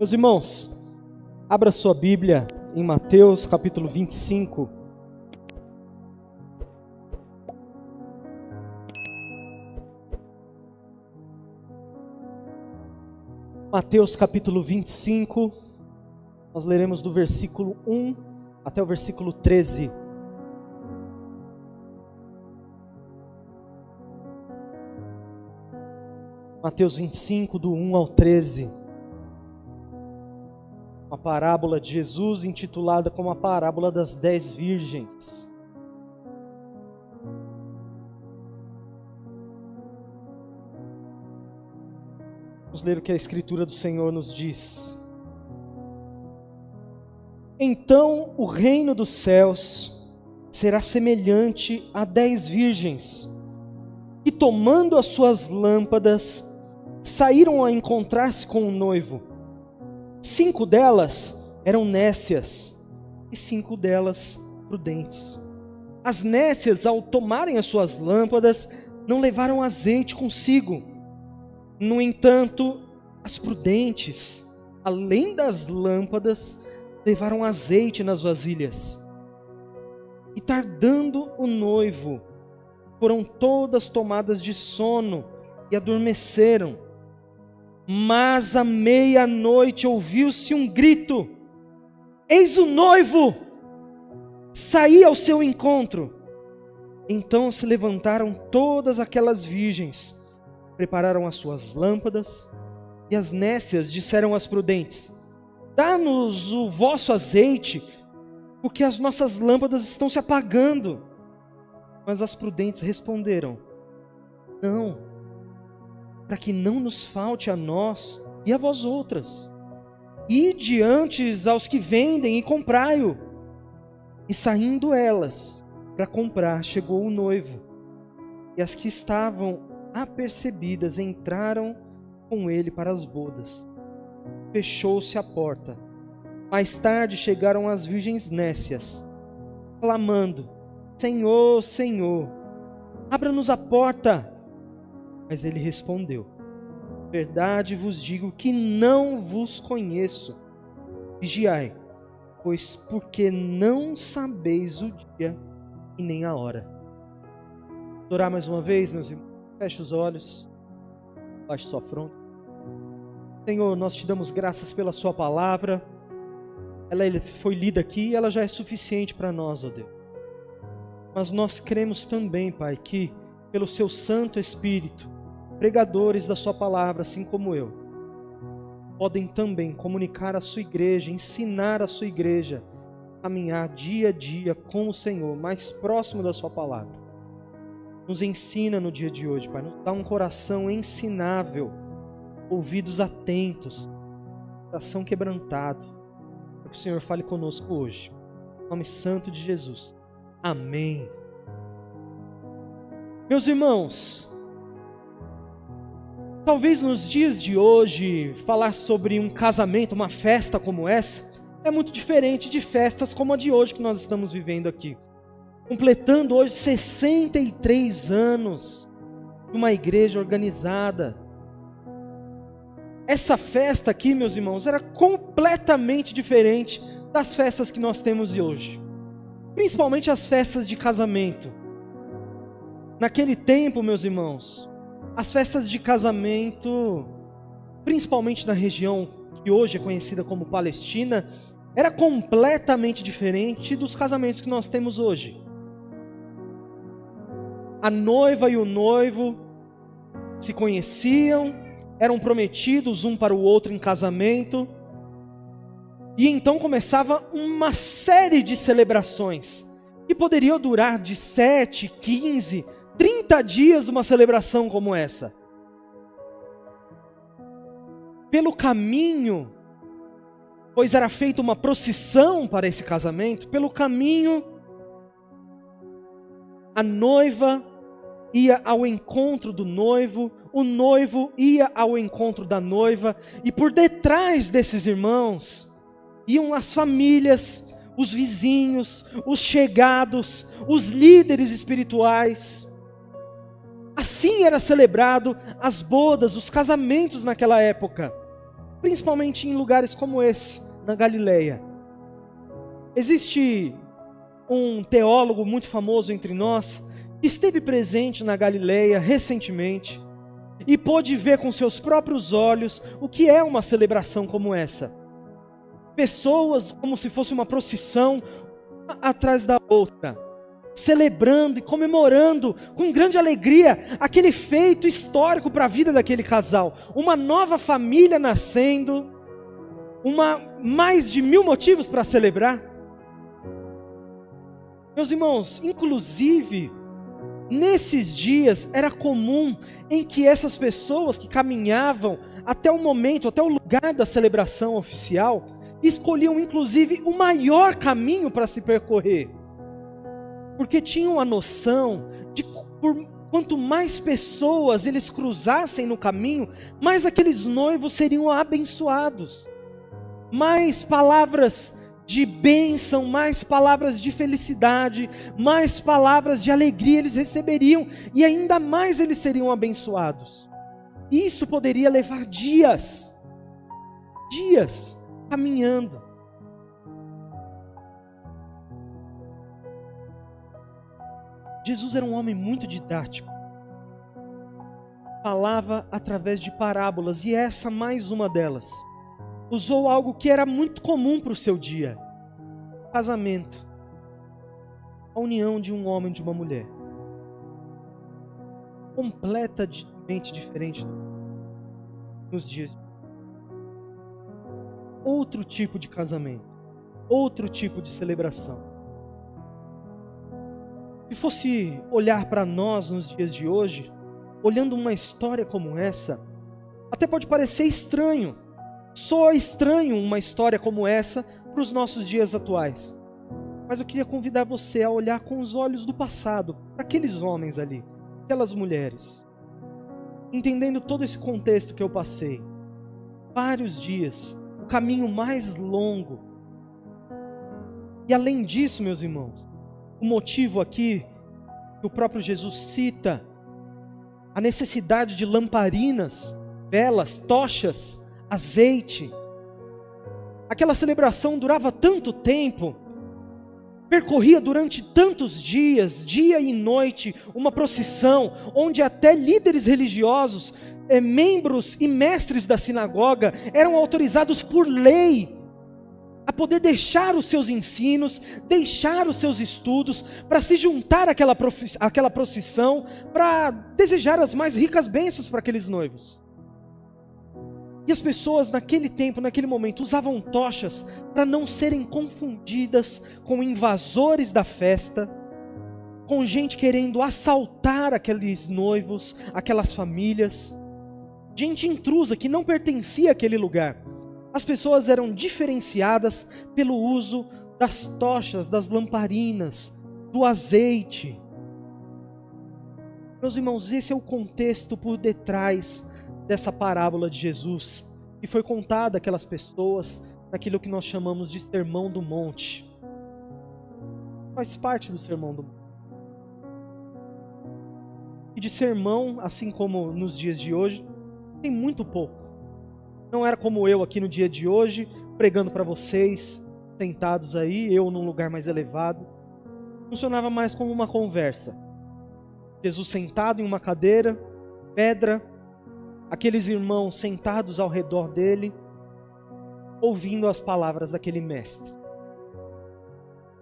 Meus irmãos, abra sua Bíblia em Mateus capítulo 25. Mateus capítulo 25, nós leremos do versículo 1 até o versículo 13. Mateus 25, do 1 ao 13. Uma parábola de Jesus intitulada como a parábola das 10 virgens. Vamos ler o que a Escritura do Senhor nos diz. Então o reino dos céus será semelhante a 10 virgens, que tomando as suas lâmpadas, saíram a encontrar-se com o noivo. 5 delas eram nécias e 5 delas prudentes. As nécias, ao tomarem as suas lâmpadas, não levaram azeite consigo. No entanto, as prudentes, além das lâmpadas, levaram azeite nas vasilhas. E tardando o noivo, foram todas tomadas de sono e adormeceram. Mas à meia-noite ouviu-se um grito: eis o noivo! Saí ao seu encontro. Então se levantaram todas aquelas virgens, prepararam as suas lâmpadas, e as nécias disseram às prudentes: dá-nos o vosso azeite, porque as nossas lâmpadas estão se apagando. Mas as prudentes responderam: não, para que não nos falte a nós e a vós outras. Ide antes aos que vendem e comprai-o. E saindo elas para comprar, chegou o noivo. E as que estavam apercebidas entraram com ele para as bodas. Fechou-se a porta. Mais tarde chegaram as virgens nécias, clamando: Senhor, Senhor, abra-nos a porta. Mas ele respondeu: verdade vos digo que não vos conheço. Vigiai, pois porque não sabeis o dia e nem a hora. Vou orar mais uma vez, meus irmãos. Feche os olhos, baixe sua fronte. Senhor, nós te damos graças pela sua palavra. Ela foi lida aqui e ela já é suficiente para nós, ó Deus. Mas nós cremos também, Pai, que pelo seu Santo Espírito, pregadores da sua palavra, assim como eu, podem também comunicar à sua igreja, ensinar à sua igreja, caminhar dia a dia com o Senhor, mais próximo da sua palavra. Nos ensina no dia de hoje, Pai, nos dá um coração ensinável, ouvidos atentos, coração quebrantado, para que o Senhor fale conosco hoje. Em nome santo de Jesus. Amém. Meus irmãos, talvez nos dias de hoje, falar sobre um casamento, uma festa como essa, é muito diferente de festas como a de hoje que nós estamos vivendo aqui. Completando hoje 63 anos de uma igreja organizada. Essa festa aqui, meus irmãos, era completamente diferente das festas que nós temos hoje. Principalmente as festas de casamento. Naquele tempo, meus irmãos, as festas de casamento, principalmente na região que hoje é conhecida como Palestina, era completamente diferente dos casamentos que nós temos hoje. A noiva e o noivo se conheciam, eram prometidos um para o outro em casamento, e então começava uma série de celebrações, que poderiam durar de 7, 15, 30 dias uma celebração como essa. Pelo caminho, pois era feita uma procissão para esse casamento, pelo caminho, a noiva ia ao encontro do noivo, o noivo ia ao encontro da noiva, e por detrás desses irmãos, iam as famílias, os vizinhos, os chegados, os líderes espirituais. Assim era celebrado as bodas, os casamentos naquela época. principalmente em lugares como esse, na Galileia. Existe um teólogo muito famoso entre nós, que esteve presente na Galileia recentemente, e pôde ver com seus próprios olhos o que é uma celebração como essa. Pessoas como se fosse uma procissão, uma atrás da outra, celebrando e comemorando com grande alegria aquele feito histórico para a vida daquele casal, uma nova família nascendo, mais de 1000 motivos para celebrar. Meus irmãos, inclusive, nesses dias era comum em que essas pessoas que caminhavam até o momento, até o lugar da celebração oficial, escolhiam inclusive o maior caminho para se percorrer, porque tinham a noção de quanto mais pessoas eles cruzassem no caminho, mais aqueles noivos seriam abençoados, mais palavras de bênção, mais palavras de felicidade, mais palavras de alegria eles receberiam, e ainda mais eles seriam abençoados. Isso poderia levar dias caminhando. Jesus era um homem muito didático, falava através de parábolas, e essa mais uma delas. Usou algo que era muito comum para o seu dia: casamento, a união de um homem e de uma mulher, completamente diferente nos dias de hoje. Outro tipo de casamento, outro tipo de celebração. Se fosse olhar para nós nos dias de hoje, olhando uma história como essa, até pode parecer estranho. Soa estranho uma história como essa para os nossos dias atuais. Mas eu queria convidar você a olhar com os olhos do passado, para aqueles homens ali, aquelas mulheres, entendendo todo esse contexto que eu passei. Vários dias, o caminho mais longo. E além disso, meus irmãos, o motivo aqui que o próprio Jesus cita, a necessidade de lamparinas, velas, tochas, azeite. Aquela celebração durava tanto tempo, percorria durante tantos dias, dia e noite, uma procissão, onde até líderes religiosos, membros e mestres da sinagoga, eram autorizados por lei a poder deixar os seus ensinos, deixar os seus estudos, para se juntar àquela procissão, para desejar as mais ricas bênçãos para aqueles noivos. E as pessoas naquele tempo, naquele momento, usavam tochas para não serem confundidas com invasores da festa, com gente querendo assaltar aqueles noivos, aquelas famílias, gente intrusa que não pertencia àquele lugar. As pessoas eram diferenciadas pelo uso das tochas, das lamparinas, do azeite. Meus irmãos, esse é o contexto por detrás dessa parábola de Jesus, que foi contada àquelas pessoas naquilo que nós chamamos de Sermão do Monte. Faz parte do Sermão do Monte. E de sermão, assim como nos dias de hoje, tem muito pouco. Não era como eu aqui no dia de hoje, pregando para vocês, sentados aí, eu num lugar mais elevado. Funcionava mais como uma conversa. Jesus sentado em uma cadeira, pedra, aqueles irmãos sentados ao redor dele, ouvindo as palavras daquele mestre.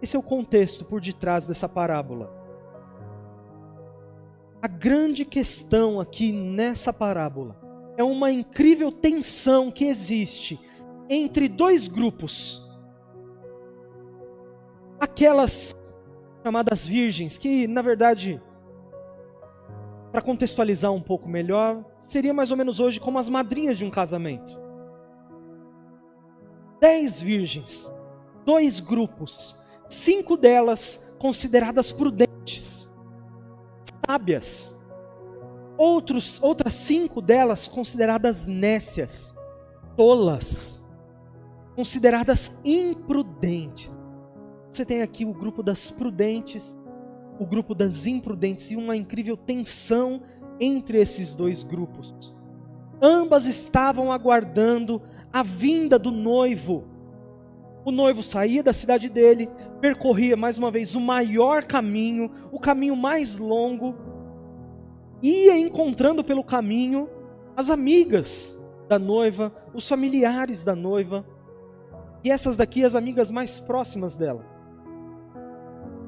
Esse é o contexto por detrás dessa parábola. A grande questão aqui nessa parábola é uma incrível tensão que existe entre dois grupos. Aquelas chamadas virgens, que na verdade, para contextualizar um pouco melhor, seria mais ou menos hoje como as madrinhas de um casamento. 10 virgens, 2 grupos, 5 delas consideradas prudentes, sábias. Outras 5 delas consideradas nécias, tolas, consideradas imprudentes. Você tem aqui o grupo das prudentes, o grupo das imprudentes, e uma incrível tensão entre esses dois grupos. Ambas estavam aguardando a vinda do noivo. O noivo saía da cidade dele, percorria mais uma vez o maior caminho, o caminho mais longo, ia encontrando pelo caminho as amigas da noiva, os familiares da noiva, e essas daqui as amigas mais próximas dela.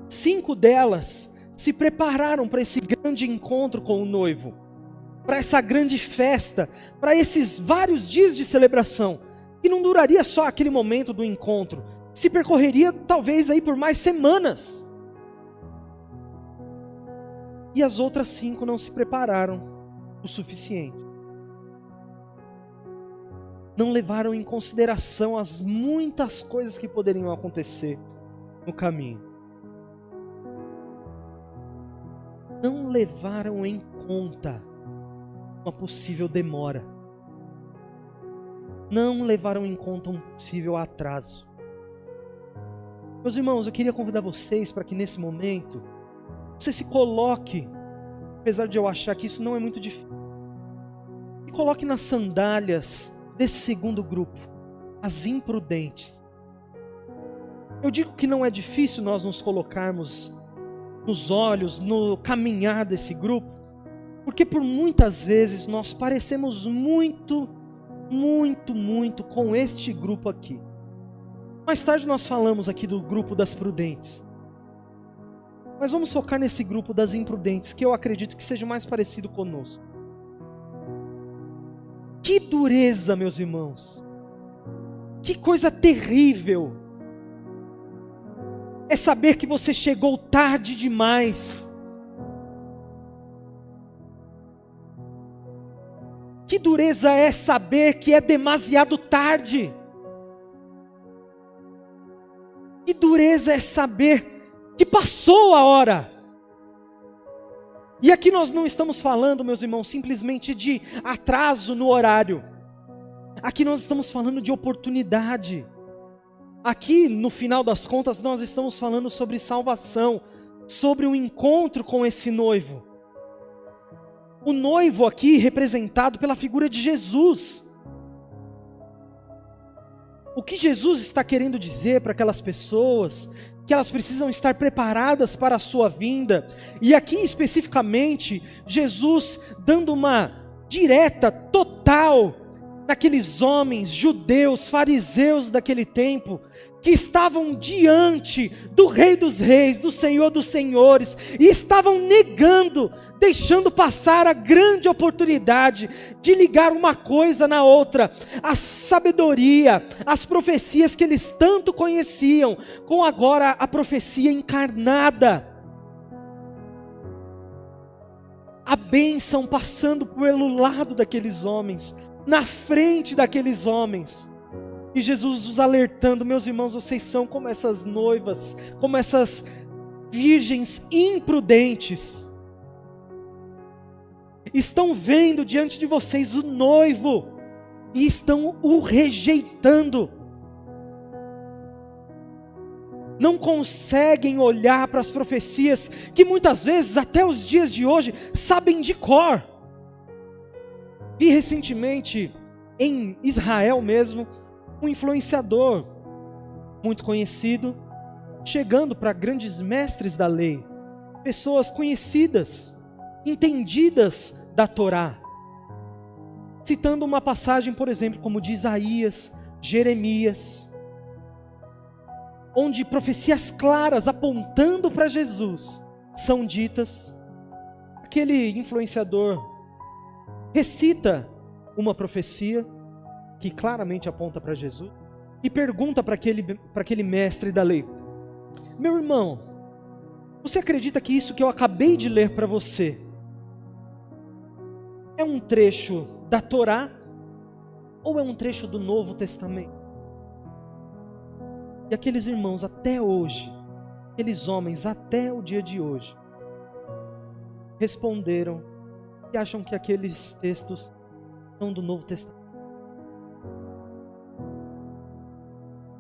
5 delas se prepararam para esse grande encontro com o noivo, para essa grande festa, para esses vários dias de celebração, que não duraria só aquele momento do encontro, se percorreria talvez aí por mais semanas. E as outras 5 não se prepararam o suficiente. Não levaram em consideração as muitas coisas que poderiam acontecer no caminho. Não levaram em conta uma possível demora. Não levaram em conta um possível atraso. Meus irmãos, eu queria convidar vocês para que nesse momento você se coloque, apesar de eu achar que isso não é muito difícil, se coloque nas sandálias desse segundo grupo, as imprudentes. Eu digo que não é difícil nós nos colocarmos nos olhos, no caminhar desse grupo, porque por muitas vezes nós parecemos muito com este grupo aqui. Mais tarde nós falamos aqui do grupo das prudentes, mas vamos focar nesse grupo das imprudentes, que eu acredito que seja mais parecido conosco. Que dureza, meus irmãos, que coisa terrível é saber que você chegou tarde demais. Que dureza é saber que é demasiado tarde. Que dureza é saber que passou a hora. E aqui nós não estamos falando, meus irmãos, simplesmente de atraso no horário. Aqui nós estamos falando de oportunidade. Aqui, no final das contas, nós estamos falando sobre salvação, sobre o encontro com esse noivo. O noivo aqui representado pela figura de Jesus. O que Jesus está querendo dizer para aquelas pessoas? Que elas precisam estar preparadas para a sua vinda. E aqui especificamente, Jesus dando uma direta, total, naqueles homens, judeus, fariseus daquele tempo, que estavam diante do Rei dos Reis, do Senhor dos Senhores, e estavam negando, deixando passar a grande oportunidade de ligar uma coisa na outra, a sabedoria, as profecias que eles tanto conheciam, com agora a profecia encarnada, a bênção passando pelo lado daqueles homens, na frente daqueles homens, e Jesus os alertando: meus irmãos, vocês são como essas noivas, como essas virgens imprudentes, estão vendo diante de vocês o noivo, e estão o rejeitando, não conseguem olhar para as profecias, que muitas vezes, até os dias de hoje, sabem de cor. Vi recentemente, em Israel mesmo, um influenciador muito conhecido, chegando para grandes mestres da lei, pessoas conhecidas, entendidas da Torá, citando uma passagem, por exemplo, como de Isaías, Jeremias, onde profecias claras apontando para Jesus são ditas. Aquele influenciador recita uma profecia que claramente aponta para Jesus e pergunta para aquele mestre da lei: meu irmão, você acredita que isso que eu acabei de ler para você é um trecho da Torá ou é um trecho do Novo Testamento? E aqueles irmãos até hoje, aqueles homens até o dia de hoje, responderam que acham que aqueles textos são do Novo Testamento,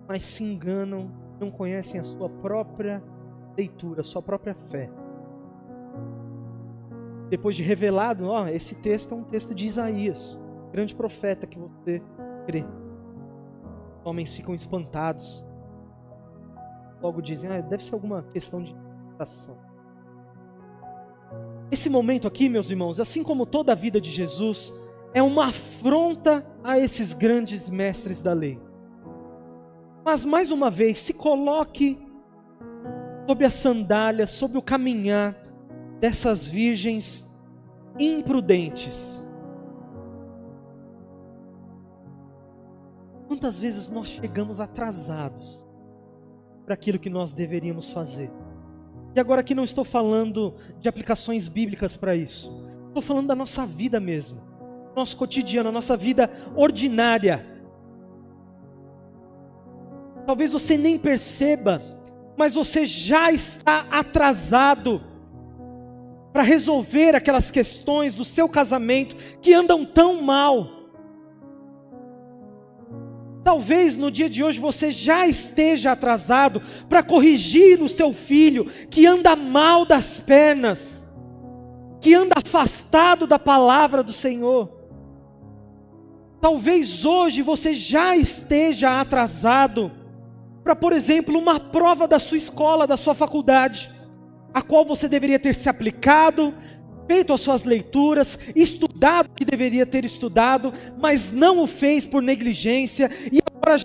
mas se enganam, não conhecem a sua própria leitura, a sua própria fé. Depois de revelado, esse texto é um texto de Isaías, grande profeta que você crê. Os homens ficam espantados. Logo dizem, deve ser alguma questão de interpretação. Esse momento aqui, meus irmãos, assim como toda a vida de Jesus, é uma afronta a esses grandes mestres da lei. Mas mais uma vez, se coloque sob as sandálias, sob o caminhar dessas virgens imprudentes. Quantas vezes nós chegamos atrasados para aquilo que nós deveríamos fazer? E agora aqui não estou falando de aplicações bíblicas para isso. Estou falando da nossa vida mesmo. Nosso cotidiano, a nossa vida ordinária. Talvez você nem perceba, mas você já está atrasado para resolver aquelas questões do seu casamento que andam tão mal. Talvez no dia de hoje você já esteja atrasado para corrigir o seu filho que anda mal das pernas, que anda afastado da palavra do Senhor. Talvez hoje você já esteja atrasado para, por exemplo, uma prova da sua escola, da sua faculdade, a qual você deveria ter se aplicado, feito as suas leituras, estudado o que deveria ter estudado, mas não o fez por negligência, e agora já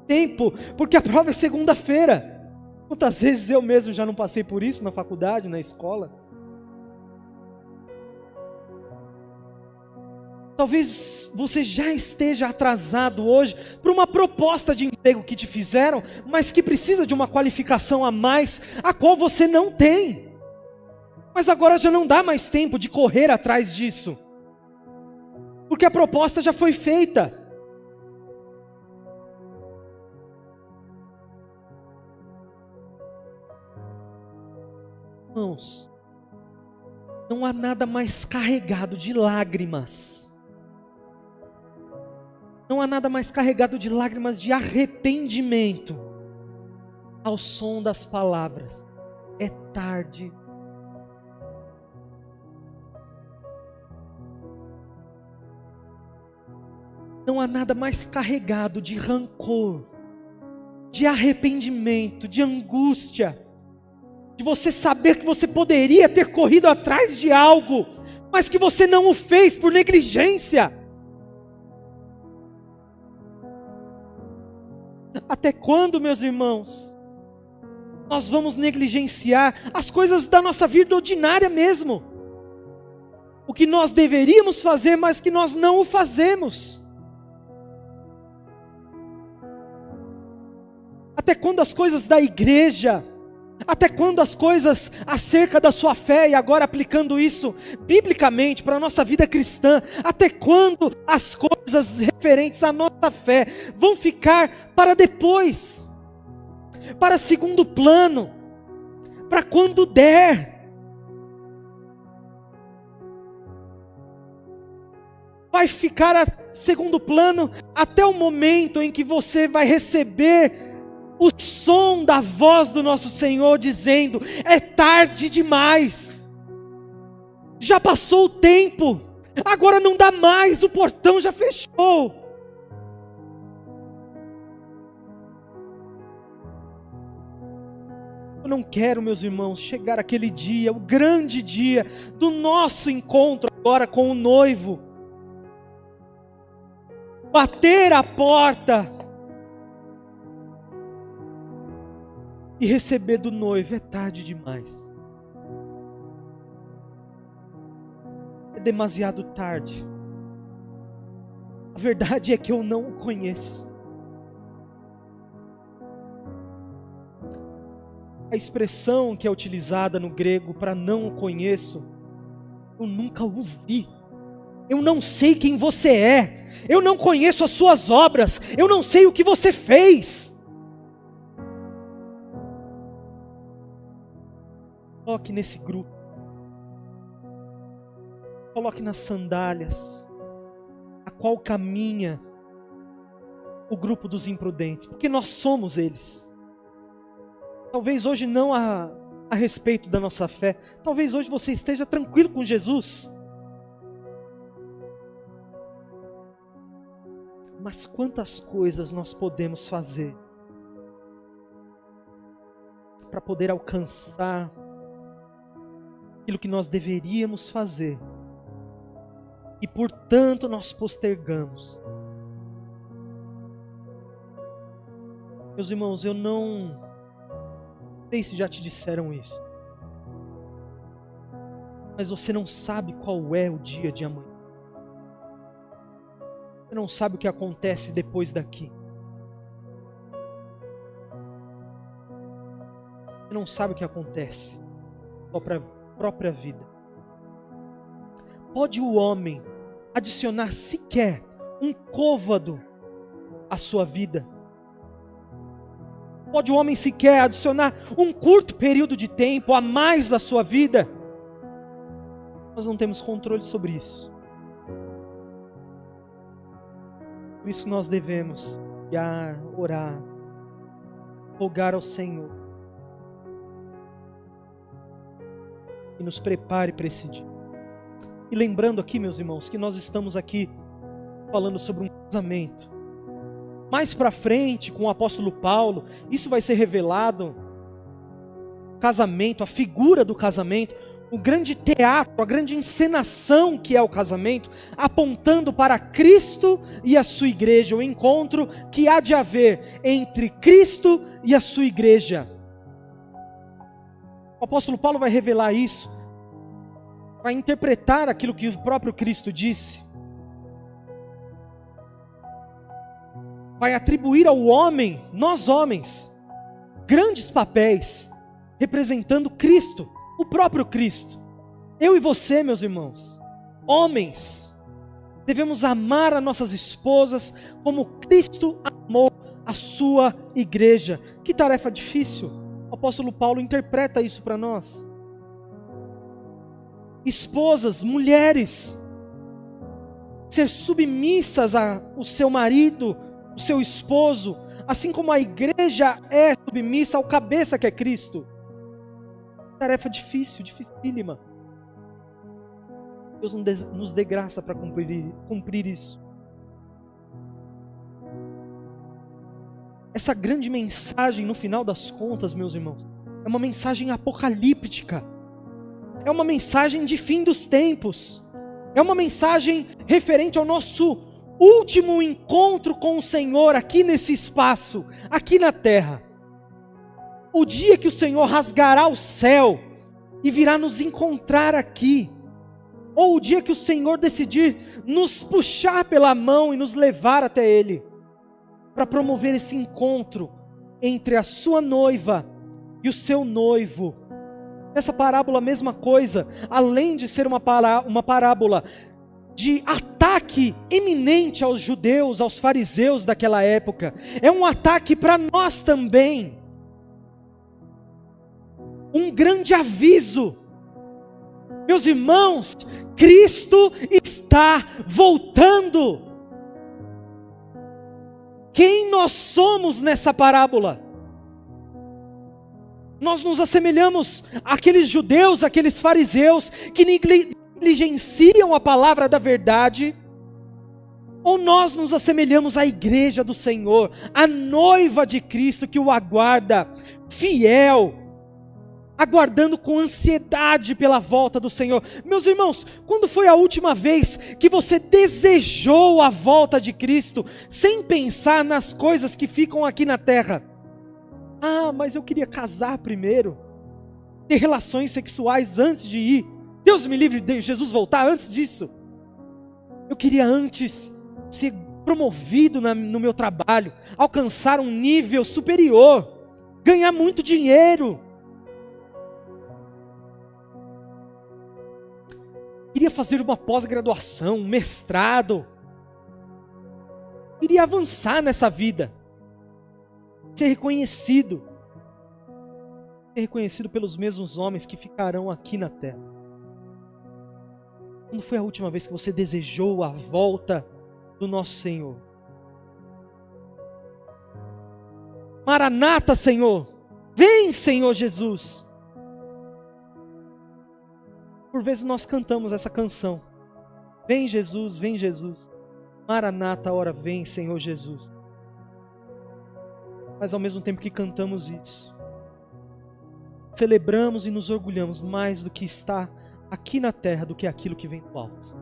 tem tempo, porque a prova é segunda-feira. Quantas vezes eu mesmo já não passei por isso na faculdade, na escola? Talvez você já esteja atrasado hoje para uma proposta de emprego que te fizeram, mas que precisa de uma qualificação a mais, a qual você não tem. Mas agora já não dá mais tempo de correr atrás disso, porque a proposta já foi feita. Irmãos, não há nada mais carregado de lágrimas. Não há nada mais carregado de lágrimas de arrependimento ao som das palavras: é tarde. Não há nada mais carregado de rancor, de arrependimento, de angústia, de você saber que você poderia ter corrido atrás de algo, mas que você não o fez por negligência. Até quando, meus irmãos, nós vamos negligenciar as coisas da nossa vida ordinária mesmo? O que nós deveríamos fazer, mas que nós não o fazemos. Até quando as coisas da igreja, até quando as coisas acerca da sua fé, e agora aplicando isso biblicamente para a nossa vida cristã, até quando as coisas referentes à nossa fé vão ficar para depois, para segundo plano, para quando der? Vai ficar a segundo plano até o momento em que você vai receber o som da voz do nosso Senhor dizendo: é tarde demais, já passou o tempo, agora não dá mais, o portão já fechou. Eu não quero, meus irmãos, chegar aquele dia, o grande dia do nosso encontro agora com o noivo, bater a porta e receber do noivo: é tarde demais, é demasiado tarde. A verdade é que eu não o conheço. A expressão que é utilizada no grego para não o conheço, eu nunca o vi, eu não sei quem você é, eu não conheço as suas obras, eu não sei o que você fez. Coloque nesse grupo, coloque nas sandálias, a qual caminha o grupo dos imprudentes, porque nós somos eles. Talvez hoje não a respeito da nossa fé, talvez hoje você esteja tranquilo com Jesus, Mas quantas coisas nós podemos fazer para poder alcançar aquilo que nós deveríamos fazer e portanto nós postergamos. Meus irmãos, eu não sei se já te disseram isso, mas você não sabe qual é o dia de amanhã. Você não sabe o que acontece depois daqui. Você não sabe o que acontece na sua própria vida. Pode o homem adicionar sequer um côvado à sua vida? Pode o homem sequer adicionar um curto período de tempo a mais da sua vida? Nós não temos controle sobre isso. Por isso que nós devemos orar, rogar ao Senhor, e nos prepare para esse dia. E lembrando aqui, meus irmãos, que nós estamos aqui falando sobre um casamento. Mais para frente, com o apóstolo Paulo, isso vai ser revelado. Casamento, a figura do casamento, o grande teatro, a grande encenação que é o casamento, apontando para Cristo e a sua igreja, o encontro que há de haver entre Cristo e a sua igreja. O apóstolo Paulo vai revelar isso, vai interpretar aquilo que o próprio Cristo disse, vai atribuir ao homem, nós homens, grandes papéis, representando Cristo, o próprio Cristo. Eu e você, meus irmãos, homens, devemos amar as nossas esposas como Cristo amou a sua igreja. Que tarefa difícil! O apóstolo Paulo interpreta isso para nós. Esposas, mulheres, ser submissas ao seu marido, o seu esposo, assim como a igreja é submissa ao cabeça que é Cristo. Tarefa difícil, dificílima. Deus nos dê graça para cumprir isso. Essa grande mensagem, no final das contas, meus irmãos, é uma mensagem apocalíptica. É uma mensagem de fim dos tempos. É uma mensagem referente ao nosso último encontro com o Senhor aqui nesse espaço, aqui na terra. O dia que o Senhor rasgará o céu e virá nos encontrar aqui. Ou o dia que o Senhor decidir nos puxar pela mão e nos levar até Ele, para promover esse encontro entre a sua noiva e o seu noivo. Nessa parábola a mesma coisa, além de ser uma parábola de ataque iminente aos judeus, aos fariseus daquela época, é um ataque para nós também. Um grande aviso. Meus irmãos, Cristo está voltando. Quem nós somos nessa parábola? Nós nos assemelhamos àqueles judeus, àqueles fariseus que negligenciam a palavra da verdade? Ou nós nos assemelhamos à igreja do Senhor, à noiva de Cristo que o aguarda, fiel, aguardando com ansiedade pela volta do Senhor? Meus irmãos, quando foi a última vez que você desejou a volta de Cristo, sem pensar nas coisas que ficam aqui na terra? Ah, mas eu queria casar primeiro, ter relações sexuais antes de ir. Deus me livre de Jesus voltar antes disso. Eu queria antes ser promovido no meu trabalho, alcançar um nível superior, ganhar muito dinheiro. Queria fazer uma pós-graduação, um mestrado. Queria avançar nessa vida. Ser reconhecido pelos mesmos homens que ficarão aqui na terra. Quando foi a última vez que você desejou a volta do nosso Senhor? Maranata, Senhor! Vem, Senhor Jesus! Por vezes nós cantamos essa canção. Vem Jesus, vem Jesus. Maranata, hora vem, Senhor Jesus. Mas ao mesmo tempo que cantamos isso, celebramos e nos orgulhamos mais do que está aqui na terra do que aquilo que vem do alto.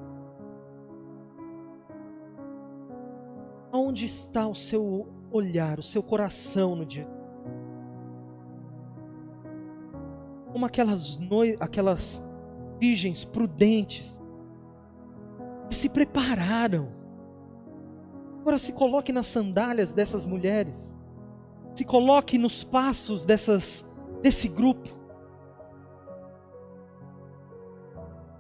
Aonde está o seu olhar, o seu coração no dia? Como aquelas virgens prudentes que se prepararam. Agora se coloque nas sandálias dessas mulheres. Se coloque nos passos desse grupo.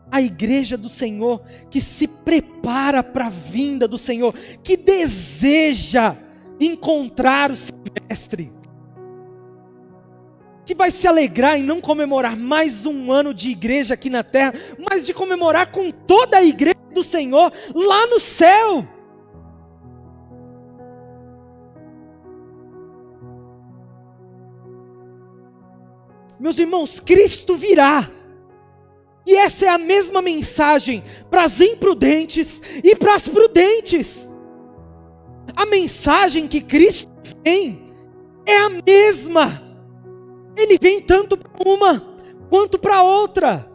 A igreja do Senhor que se prepara para a vinda do Senhor, que deseja encontrar o seu mestre, que vai se alegrar em não comemorar mais um ano de igreja aqui na terra, mas de comemorar com toda a igreja do Senhor lá no céu. Meus irmãos, Cristo virá. E essa é a mesma mensagem para as imprudentes e para as prudentes. A mensagem que Cristo vem é a mesma. Ele vem tanto para uma quanto para outra.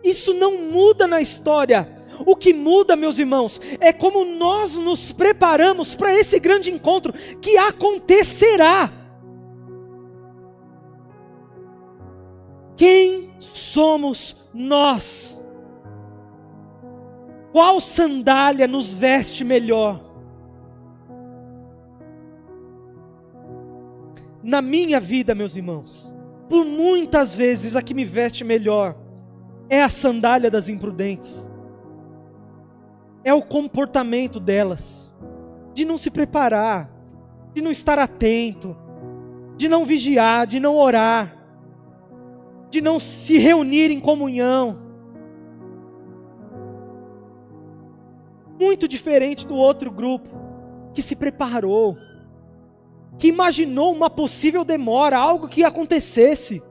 Isso não muda na história. O que muda, meus irmãos, é como nós nos preparamos para esse grande encontro que acontecerá. Quem somos nós? Qual sandália nos veste melhor? Na minha vida, meus irmãos, por muitas vezes a que me veste melhor é a sandália das imprudentes. É o comportamento delas, de não se preparar, de não estar atento, de não vigiar, de não orar, de não se reunir em comunhão. Muito diferente do outro grupo, que se preparou, que imaginou uma possível demora, algo que acontecesse,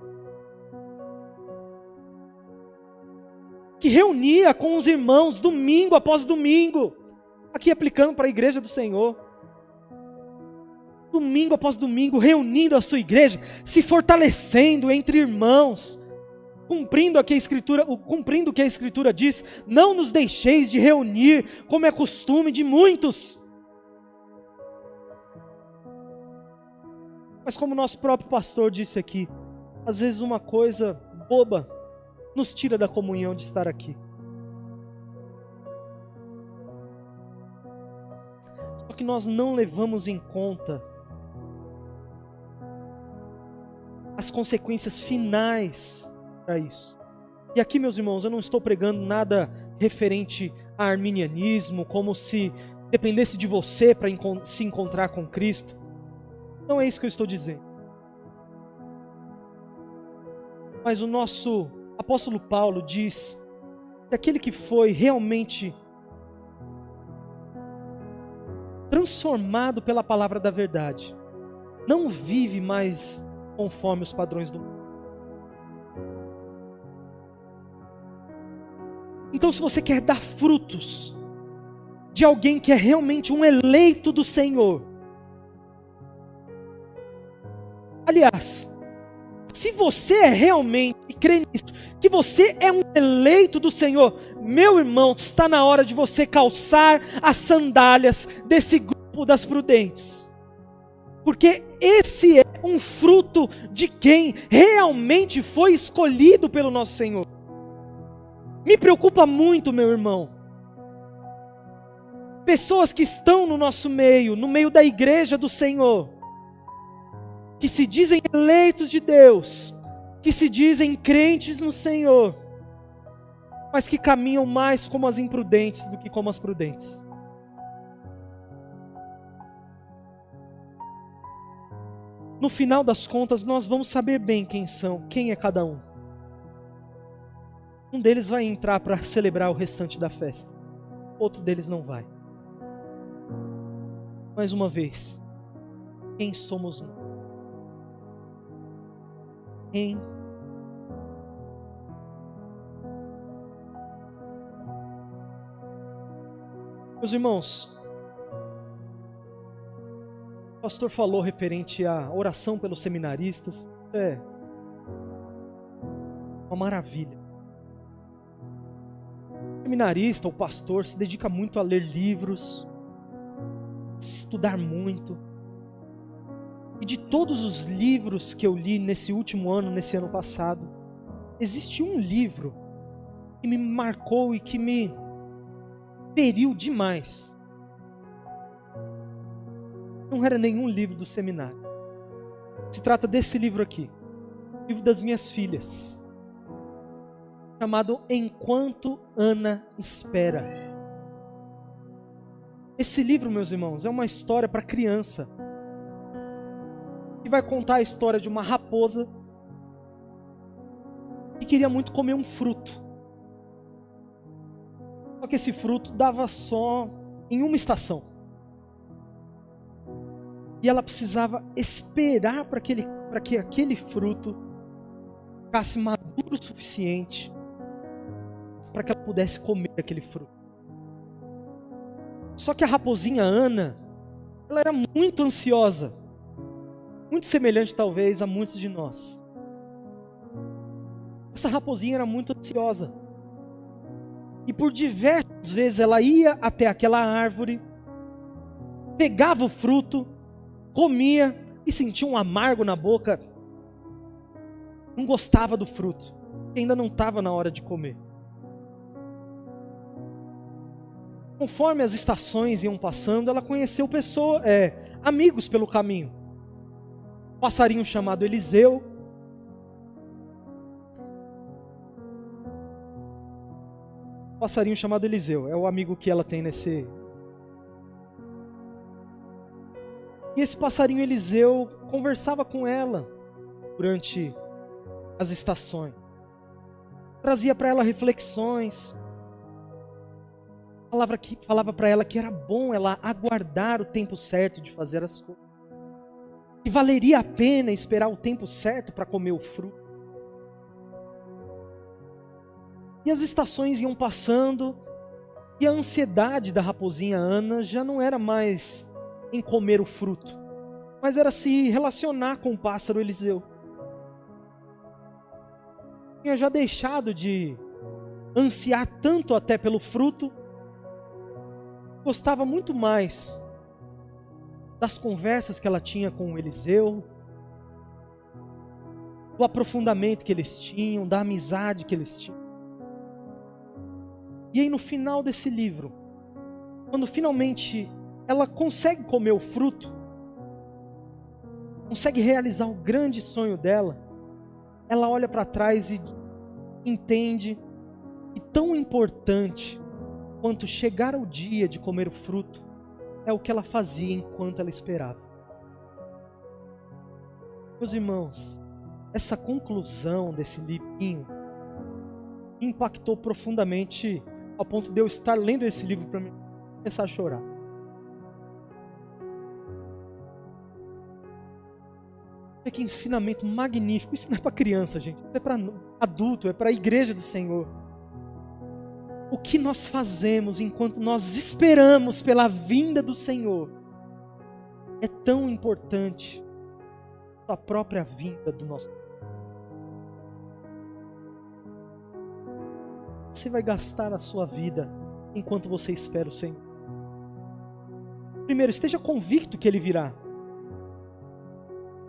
que reunia com os irmãos domingo após domingo, aqui aplicando para a igreja do Senhor, domingo após domingo, reunindo a sua igreja, se fortalecendo entre irmãos, cumprindo o que a Escritura diz: não nos deixeis de reunir, como é costume de muitos. Mas como nosso próprio pastor disse aqui, às vezes uma coisa boba nos tira da comunhão de estar aqui. Só que nós não levamos em conta as consequências finais para isso. E aqui, meus irmãos, eu não estou pregando nada referente a arminianismo, como se dependesse de você para se encontrar com Cristo. Não é isso que eu estou dizendo. Mas o nosso apóstolo Paulo diz que aquele que foi realmente transformado pela palavra da verdade não vive mais conforme os padrões do mundo. Então, se você quer dar frutos de alguém que é realmente um eleito do Senhor, aliás, se você é realmente, e crê nisso, que você é um eleito do Senhor, meu irmão, está na hora de você calçar as sandálias desse grupo das prudentes. Porque esse é um fruto de quem realmente foi escolhido pelo nosso Senhor. Me preocupa muito, meu irmão, pessoas que estão no nosso meio, no meio da igreja do Senhor, que se dizem eleitos de Deus, que se dizem crentes no Senhor, mas que caminham mais como as imprudentes do que como as prudentes. No final das contas, nós vamos saber bem quem é cada um. Um deles vai entrar para celebrar o restante da festa, outro deles não vai. Mais uma vez, quem somos nós? Quem? Meus irmãos, o pastor falou referente à oração pelos seminaristas. É uma maravilha. O seminarista, o pastor, se dedica muito a ler livros, estudar muito. E de todos os livros que eu li nesse último ano, nesse ano passado, existe um livro que me marcou e que me feriu demais. Não era nenhum livro do seminário. Se trata desse livro aqui, o livro das minhas filhas, chamado Enquanto Ana Espera. Esse livro, meus irmãos, é uma história para criança, que vai contar a história de uma raposa que queria muito comer um fruto. Só que esse fruto dava só em uma estação. E ela precisava esperar para que aquele fruto ficasse maduro o suficiente para que ela pudesse comer aquele fruto. Só que a raposinha Ana, ela era muito ansiosa, muito semelhante talvez a muitos de nós. Essa raposinha era muito ansiosa. E por diversas vezes ela ia até aquela árvore, pegava o fruto, comia e sentia um amargo na boca. Não gostava do fruto, ainda não estava na hora de comer. Conforme as estações iam passando, ela conheceu amigos pelo caminho. Um passarinho chamado Eliseu. É o amigo que ela tem nesse. E esse passarinho Eliseu conversava com ela durante as estações. Trazia para ela reflexões. Falava para ela que era bom ela aguardar o tempo certo de fazer as coisas. Que valeria a pena esperar o tempo certo para comer o fruto. E as estações iam passando, e a ansiedade da raposinha Ana já não era mais em comer o fruto, mas era se relacionar com o pássaro Eliseu. Tinha já deixado de ansiar tanto até pelo fruto, gostava muito mais das conversas que ela tinha com o Eliseu, do aprofundamento que eles tinham, da amizade que eles tinham. E aí no final desse livro, quando finalmente ela consegue comer o fruto, consegue realizar o grande sonho dela, ela olha para trás e entende que tão importante quanto chegar ao dia de comer o fruto é o que ela fazia enquanto ela esperava. Meus irmãos, essa conclusão desse livrinho me impactou profundamente, ao ponto de eu estar lendo esse livro para mim começar a chorar. Que ensinamento magnífico. Isso não é para criança, gente. Isso é para adulto, é para a igreja do Senhor. O que nós fazemos enquanto nós esperamos pela vinda do Senhor é tão importante quanto a própria vinda do nosso Deus. Você vai gastar a sua vida enquanto você espera o Senhor. Primeiro, esteja convicto que Ele virá.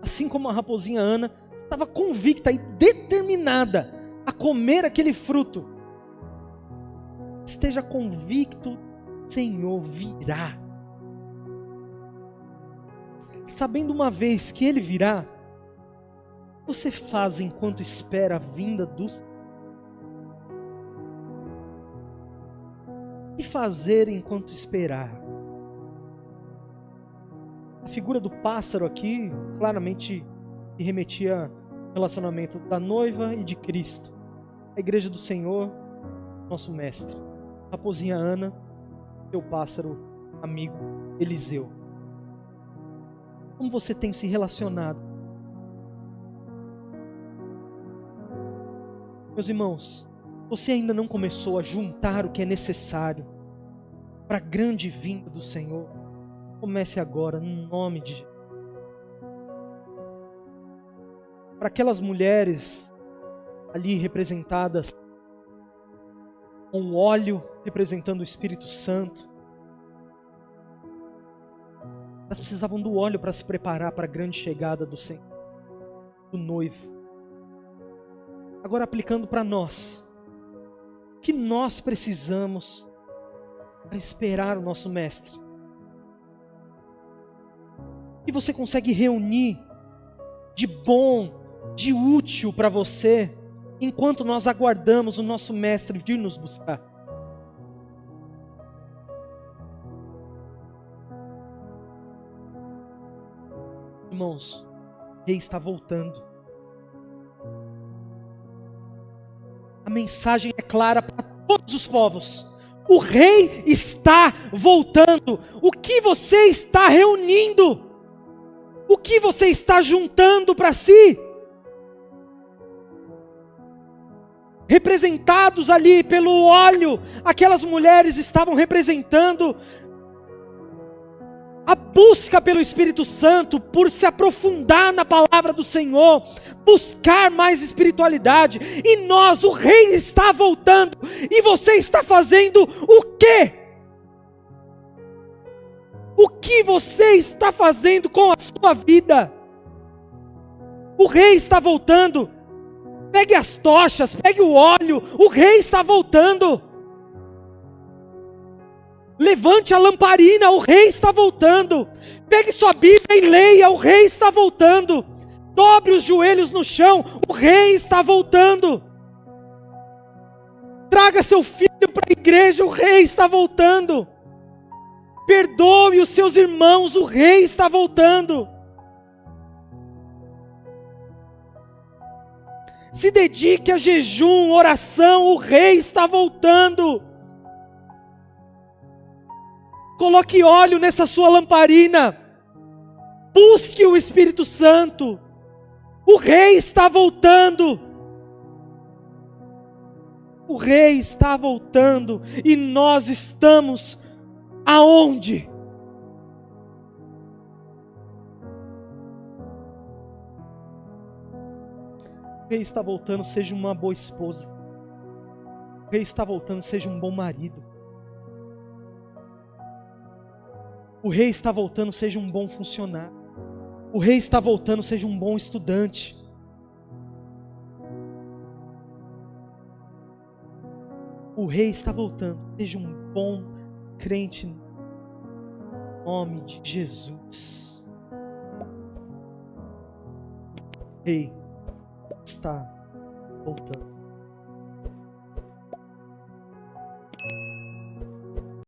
Assim como a raposinha Ana estava convicta e determinada a comer aquele fruto. Esteja convicto, o Senhor virá. Sabendo uma vez que Ele virá, o que você faz enquanto espera a vinda do Senhor? O que fazer enquanto esperar? A figura do pássaro aqui claramente remetia ao relacionamento da noiva e de Cristo. A igreja do Senhor, nosso mestre. A raposinha Ana, seu pássaro amigo Eliseu. Como você tem se relacionado? Meus irmãos, você ainda não começou a juntar o que é necessário para a grande vinda do Senhor. Comece agora, no nome de Jesus. Para aquelas mulheres ali representadas com óleo representando o Espírito Santo, elas precisavam do óleo para se preparar para a grande chegada do Senhor, do noivo. Agora aplicando para nós, o que nós precisamos para esperar o nosso Mestre? O que você consegue reunir de bom, de útil para você, enquanto nós aguardamos o nosso Mestre vir nos buscar? Irmãos, o Rei está voltando. A mensagem é clara para todos os povos. O Rei está voltando. O que você está reunindo? O que você está juntando para si? Representados ali pelo óleo, aquelas mulheres estavam representando a busca pelo Espírito Santo, por se aprofundar na palavra do Senhor, buscar mais espiritualidade. E nós, o Rei está voltando, e você está fazendo o quê? O que você está fazendo com a sua vida? O Rei está voltando. Pegue as tochas, pegue o óleo, o Rei está voltando. Levante a lamparina, o Rei está voltando. Pegue sua Bíblia e leia, o Rei está voltando. Dobre os joelhos no chão, o Rei está voltando. Traga seu filho para a igreja, o Rei está voltando. Perdoe os seus irmãos, o Rei está voltando. Se dedique a jejum, oração, o Rei está voltando. Coloque óleo nessa sua lamparina. Busque o Espírito Santo. O Rei está voltando. O Rei está voltando. E nós estamos aonde? O Rei está voltando, seja uma boa esposa. O Rei está voltando, seja um bom marido. O Rei está voltando, seja um bom funcionário. O Rei está voltando, seja um bom estudante. O Rei está voltando, seja um bom crente. Em nome de Jesus. O Rei está voltando.